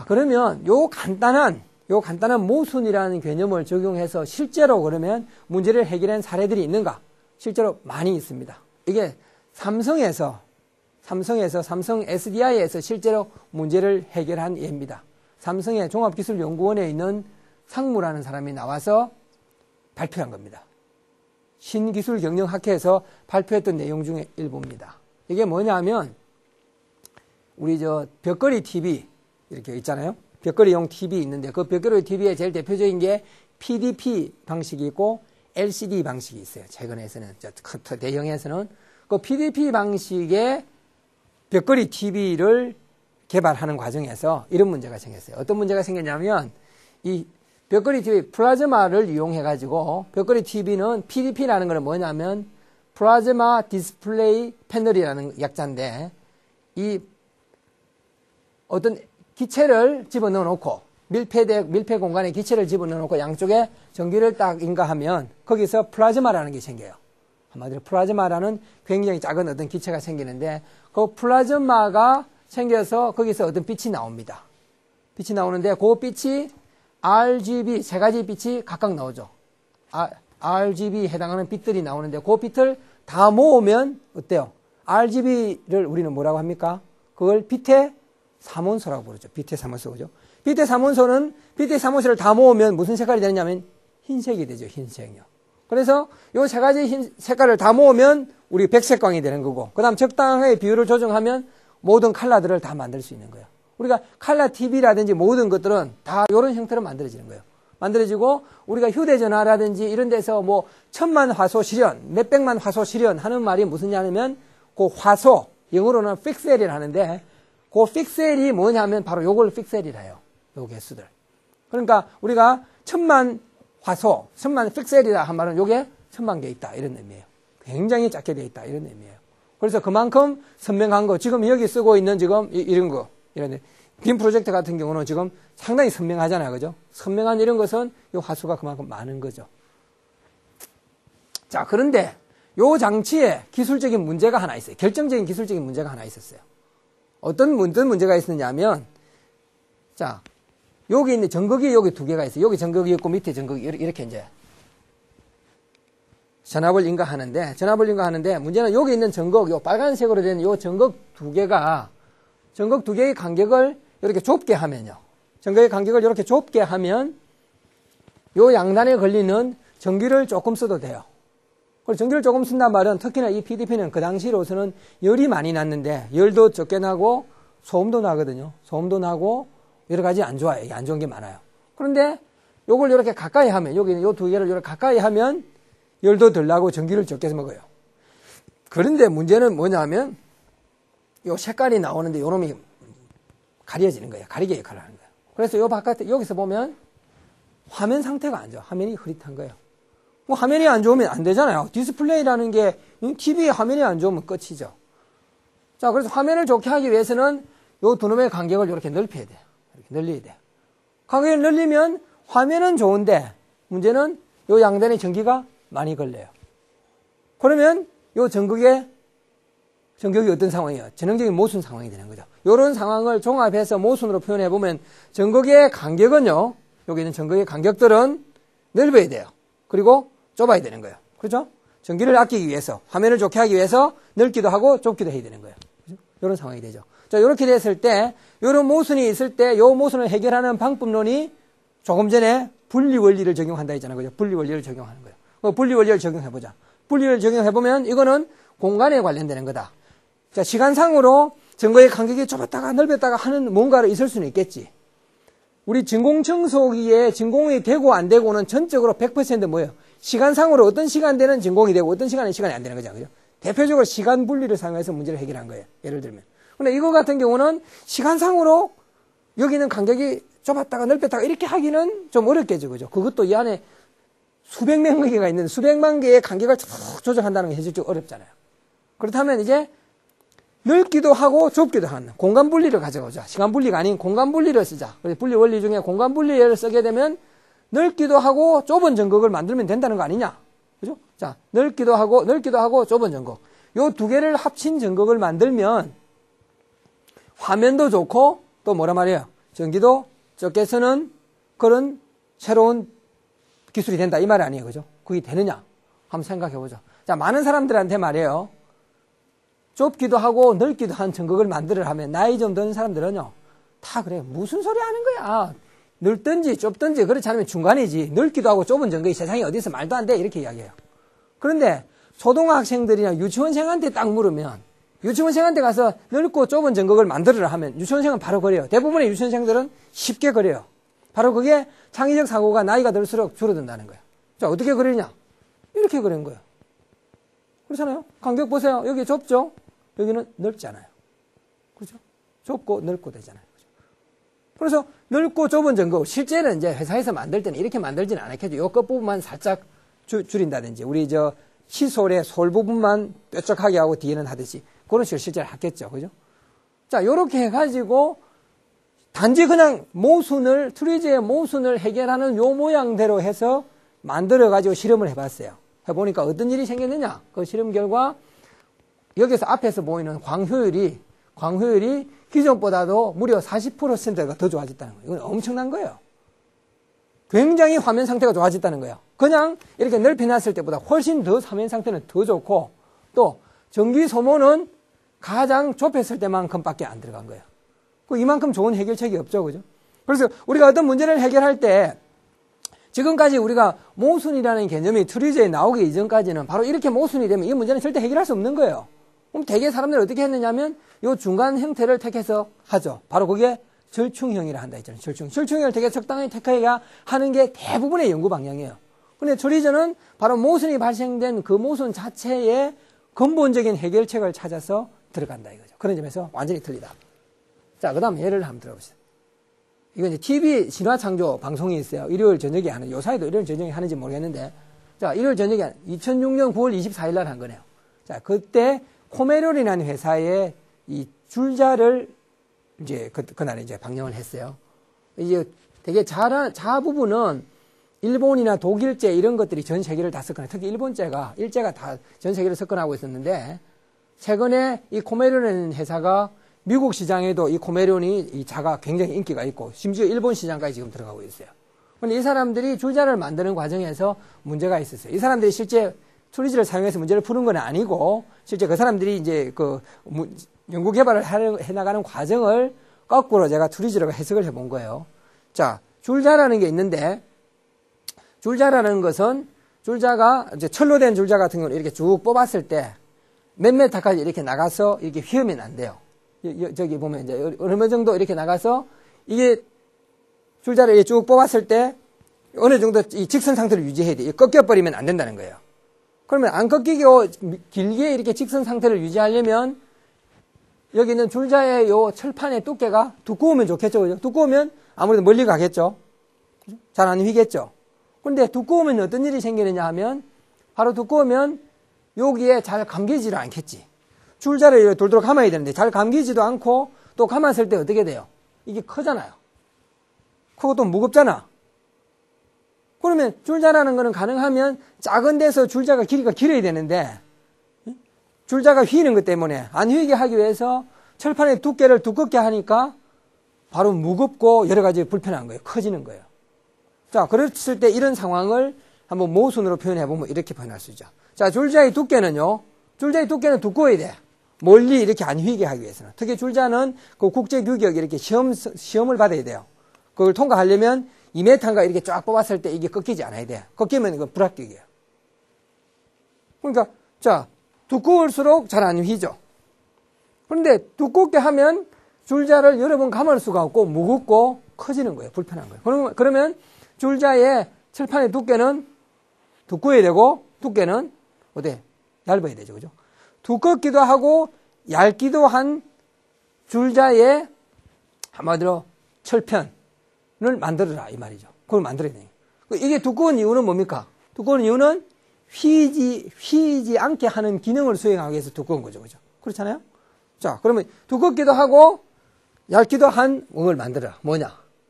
그러면 요 간단한 모순이라는 개념을 적용해서 실제로 그러면 문제를 해결한 사례들이 있는가? 실제로 많이 있습니다. 이게 삼성 SDI에서 실제로 문제를 해결한 예입니다. 삼성의 종합기술연구원에 있는 상무라는 사람이 나와서 발표한 겁니다. 신기술경영학회에서 발표했던 내용 중에 일부입니다. 이게 뭐냐면 우리 벽걸이 TV 이렇게 있잖아요. 벽걸이용 TV 있는데 그 벽걸이 TV의 제일 대표적인 게 PDP 방식이 있고 LCD 방식이 있어요. 최근에서는 대형에서는 그 PDP 방식의 벽걸이 TV를 개발하는 과정에서 이런 문제가 생겼어요. 어떤 문제가 생겼냐면 이 벽걸이 TV 플라즈마를 이용해 가지고 벽걸이 TV는 PDP라는 건 뭐냐면 플라즈마 디스플레이 패널이라는 약자인데 이 어떤 기체를 집어넣어 놓고 밀폐 공간에 기체를 집어넣어 놓고 양쪽에 전기를 딱 인가하면 거기서 플라즈마라는 게 생겨요. 한마디로 플라즈마라는 굉장히 작은 어떤 기체가 생기는데 그 플라즈마가 생겨서 거기서 어떤 빛이 나옵니다. 빛이 나오는데 그 빛이 RGB 세 가지 빛이 각각 나오죠. RGB 해당하는 빛들이 나오는데 그 빛을 다 모으면 어때요? RGB를 우리는 뭐라고 합니까? 그걸 빛의 삼원소라고 부르죠. 빛의 삼원소, 그죠? 빛의 삼원소를 다 모으면 무슨 색깔이 되느냐면 흰색이 되죠. 흰색이요. 그래서 요 세 가지 흰 색깔을 다 모으면 우리 백색광이 되는 거고, 그 다음 적당하게 비율을 조정하면 모든 컬러들을 다 만들 수 있는 거예요. 우리가 컬러 TV라든지 모든 것들은 다 이런 형태로 만들어지는 거예요. 만들어지고 우리가 휴대전화라든지 이런 데서 뭐 1000만 화소 실현, 몇백만 화소 실현 하는 말이 무슨냐면 그 화소, 영어로는 픽셀이라 하는데 그 픽셀이 뭐냐면 바로 요걸 픽셀이라 해요. 요 개수들. 그러니까 우리가 1000만 화소, 1000만 픽셀이라 한 말은 요게 1000만 개 있다 이런 의미예요. 굉장히 작게 돼 있다 이런 의미예요. 그래서 그만큼 선명한 거, 지금 여기 쓰고 있는 지금 이런 거, 이런 빔 프로젝터 같은 경우는 지금 상당히 선명하잖아요. 그죠? 선명한 이런 것은 요 화수가 그만큼 많은 거죠. 자, 그런데 요 장치에 기술적인 문제가 하나 있어요. 결정적인 기술적인 문제가 하나 있었어요. 어떤 문제가 있었냐면, 자, 여기 있는 전극이 여기 두 개가 있어요. 여기 전극이 있고 밑에 전극이 이렇게 이제 전압을 인가하는데 문제는 여기 있는 전극, 요 빨간색으로 된 요 전극 두 개의 간격을 이렇게 좁게 하면요. 전극의 간격을 이렇게 좁게 하면 요 양단에 걸리는 전기를 조금 써도 돼요. 그리고 전기를 조금 쓴단 말은 특히나 이 PDP는 그 당시로서는 열이 많이 났는데 열도 적게 나고 소음도 나거든요. 소음도 나고 여러 가지 안 좋아요. 안 좋은 게 많아요. 그런데 요걸 이렇게 가까이 하면, 여기 있는 요 두 개를 이렇게 가까이 하면 열도 덜 나고 전기를 적게 먹어요. 그런데 문제는 뭐냐면 요 색깔이 나오는데 요놈이 가려지는 거예요. 가리개 역할을 하는 거예요. 그래서 요 바깥에 여기서 보면 화면 상태가 안 좋아. 화면이 흐릿한 거예요. 뭐 화면이 안 좋으면 안 되잖아요. 디스플레이라는 게 TV 화면이 안 좋으면 끝이죠. 자, 그래서 화면을 좋게 하기 위해서는 요 두 놈의 간격을 이렇게 넓혀야 돼요. 이렇게 늘려야 돼요. 간격을 늘리면 화면은 좋은데 문제는 요 양단에 전기가 많이 걸려요. 그러면 요 전극이 어떤 상황이에요? 전형적인 모순 상황이 되는 거죠. 이런 상황을 종합해서 모순으로 표현해보면 전극의 간격은요, 여기 있는 전극의 간격들은 넓어야 돼요. 그리고 좁아야 되는 거예요. 그렇죠? 전기를 아끼기 위해서, 화면을 좋게 하기 위해서 넓기도 하고 좁기도 해야 되는 거예요. 그렇죠? 이런 상황이 되죠. 자, 이렇게 됐을 때, 이런 모순이 있을 때, 이 모순을 해결하는 방법론이 조금 전에 분리원리를 적용한다 했잖아요. 그죠? 분리원리를 적용하는 거예요. 분리원리를 적용해보자. 분리를 적용해보면 이거는 공간에 관련되는 거다. 자, 시간상으로 전거의 간격이 좁았다가 넓었다가 하는 뭔가가 있을 수는 있겠지. 우리 진공청소기에 진공이 되고 안 되고는 전적으로 100% 뭐예요? 시간상으로 어떤 시간대는 진공이 되고 어떤 시간은 시간이 안 되는 거죠. 그죠? 대표적으로 시간 분리를 사용해서 문제를 해결한 거예요. 예를 들면. 근데 이거 같은 경우는 시간상으로 여기는 간격이 좁았다가 넓혔다가 이렇게 하기는 좀 어렵겠죠. 그죠? 그것도 이 안에 수백만 개가 있는데 수백만 개의 간격을 조정한다는 게 현실적으로 어렵잖아요. 그렇다면 이제 넓기도 하고 좁기도 하는 공간 분리를 가져오자. 시간 분리가 아닌 공간 분리를 쓰자. 그래서 분리 원리 중에 공간 분리를 쓰게 되면 넓기도 하고 좁은 전극을 만들면 된다는 거 아니냐. 그죠? 자, 넓기도 하고 좁은 전극. 요 두 개를 합친 전극을 만들면 화면도 좋고 또 뭐라 말이에요? 전기도 적게 쓰는 그런 새로운 기술이 된다. 이 말 아니에요. 그죠? 그게 되느냐? 한번 생각해 보죠. 자, 많은 사람들한테 말이에요. 좁기도 하고 넓기도 한 전극을 만들어 하면 나이 좀 드는 사람들은요. 다 그래요. 무슨 소리 하는 거야? 넓든지 좁든지 그렇지 않으면 중간이지. 넓기도 하고 좁은 전극이 세상에 어디서 말도 안 돼. 이렇게 이야기해요. 그런데 초등학생들이나 유치원생한테 딱 물으면 유치원생한테 가서 넓고 좁은 전극을 만들어라 하면 유치원생은 바로 그래요. 대부분의 유치원생들은 쉽게 그래요. 바로 그게 창의적 사고가 나이가 들수록 줄어든다는 거예요. 자, 어떻게 그리냐? 이렇게 그린 거예요. 그렇잖아요? 간격 보세요. 여기 좁죠? 여기는 넓잖아요. 그렇죠? 좁고 넓고 되잖아요. 그래서 넓고 좁은 전극, 실제는 이제 회사에서 만들 때는 이렇게 만들지는 않았겠죠. 요 끝부분만 살짝 줄인다든지, 우리 시솔의 솔 부분만 뾰족하게 하고 뒤에는 하듯이, 그런 식으로 실제로 하겠죠. 그죠? 자, 요렇게 해가지고, 단지 그냥 트리즈의 모순을 해결하는 요 모양대로 해서 만들어가지고 실험을 해봤어요. 해보니까 어떤 일이 생겼느냐? 그 실험 결과, 여기서 앞에서 보이는 광효율이 기존보다도 무려 40%가 더 좋아졌다는 거예요. 이건 엄청난 거예요. 굉장히 화면 상태가 좋아졌다는 거예요. 그냥 이렇게 넓혀놨을 때보다 훨씬 더 화면 상태는 더 좋고, 또 전기 소모는 가장 좁혔을 때만큼밖에 안 들어간 거예요. 이만큼 좋은 해결책이 없죠. 그죠? 그래서 우리가 어떤 문제를 해결할 때 지금까지 우리가 모순이라는 개념이 트리즈에 나오기 이전까지는 바로 이렇게 모순이 되면 이 문제는 절대 해결할 수 없는 거예요. 그럼 대개 사람들이 어떻게 했느냐면 이 중간 형태를 택해서 하죠. 바로 그게 절충형이라 한다 했잖아요. 절충형을 되게 적당히 택해야 하는 게 대부분의 연구 방향이에요. 그런데 트리즈는 바로 모순이 발생된 그 모순 자체의 근본적인 해결책을 찾아서 들어간다 이거죠. 그런 점에서 완전히 틀리다. 자, 그 다음 예를 한번 들어봅시다. 이건 이제 TV 신화창조 방송이 있어요. 일요일 저녁에 하는, 요사이도 일요일 저녁에 하는지 모르겠는데, 자, 일요일 저녁에 2006년 9월 24일 날 한 거네요. 자, 그때 코메론이라는 회사의 이 줄자를 이제 그날에 이제 방영을 했어요. 이제 되게 자 부분은 일본이나 독일제 이런 것들이 전 세계를 다 석권해. 특히 일제가 다 전 세계를 석권하고 있었는데, 최근에 이 코메론이라는 회사가 미국 시장에도 이 코메론이 이 자가 굉장히 인기가 있고, 심지어 일본 시장까지 지금 들어가고 있어요. 그런데 이 사람들이 줄자를 만드는 과정에서 문제가 있었어요. 이 사람들이 실제 트리즈를 사용해서 문제를 푸는 건 아니고, 실제 그 사람들이 이제 연구 개발을 해나가는 과정을 거꾸로 제가 트리즈로 해석을 해본 거예요. 자, 줄자라는 게 있는데, 줄자라는 것은 줄자가 이제 철로 된 줄자 같은 경우는 이렇게 쭉 뽑았을 때 몇 메타까지 이렇게 나가서 이렇게 휘으면 안 돼요. 저기 보면 이제 어느 정도 이렇게 나가서 이게 줄자를 이렇게 쭉 뽑았을 때 어느 정도 이 직선 상태를 유지해야 돼요. 꺾여버리면 안 된다는 거예요. 그러면 안 꺾이고 길게 이렇게 직선 상태를 유지하려면 여기 있는 줄자의 요 철판의 두께가 두꺼우면 좋겠죠. 그죠? 두꺼우면 아무래도 멀리 가겠죠. 잘 안 휘겠죠. 그런데 두꺼우면 어떤 일이 생기느냐 하면 바로 두꺼우면 여기에 잘 감기지를 않겠지. 줄자를 돌도록 감아야 되는데 잘 감기지도 않고 또 감았을 때 어떻게 돼요? 이게 크잖아요. 크고 또 무겁잖아. 그러면 줄자라는 거는 가능하면 작은 데서 줄자가 길이가 길어야 되는데 줄자가 휘는 것 때문에 안 휘게 하기 위해서 철판의 두께를 두껍게 하니까 바로 무겁고 여러 가지 불편한 거예요. 커지는 거예요. 자, 그랬을 때 이런 상황을 한번 모순으로 표현해보면 이렇게 표현할 수 있죠. 자, 줄자의 두께는요. 줄자의 두께는 두꺼워야 돼. 멀리 이렇게 안 휘게 하기 위해서는. 특히 줄자는 그 국제규격이 이렇게 시험을 받아야 돼요. 그걸 통과하려면 2m인가 이렇게 쫙 뽑았을 때 이게 꺾이지 않아야 돼. 꺾이면 이거 불합격이에요. 그러니까, 자, 두꺼울수록 잘 안 휘죠. 그런데 두껍게 하면 줄자를 여러 번 감을 수가 없고 무겁고 커지는 거예요. 불편한 거예요. 그러면 줄자의 철판의 두께는 두꺼워야 되고 두께는 어때? 얇아야 되죠. 그죠? 두껍기도 하고 얇기도 한 줄자의 한마디로 철편을 만들어라 이 말이죠. 그걸 만들어야 돼요. 이게 두꺼운 이유는 뭡니까? 두꺼운 이유는 휘지 않게 하는 기능을 수행하기 위해서 두꺼운 거죠. 그죠? 그렇잖아요? 자, 그러면 두껍기도 하고 얇기도 한 뭘 만들어라. 뭐냐?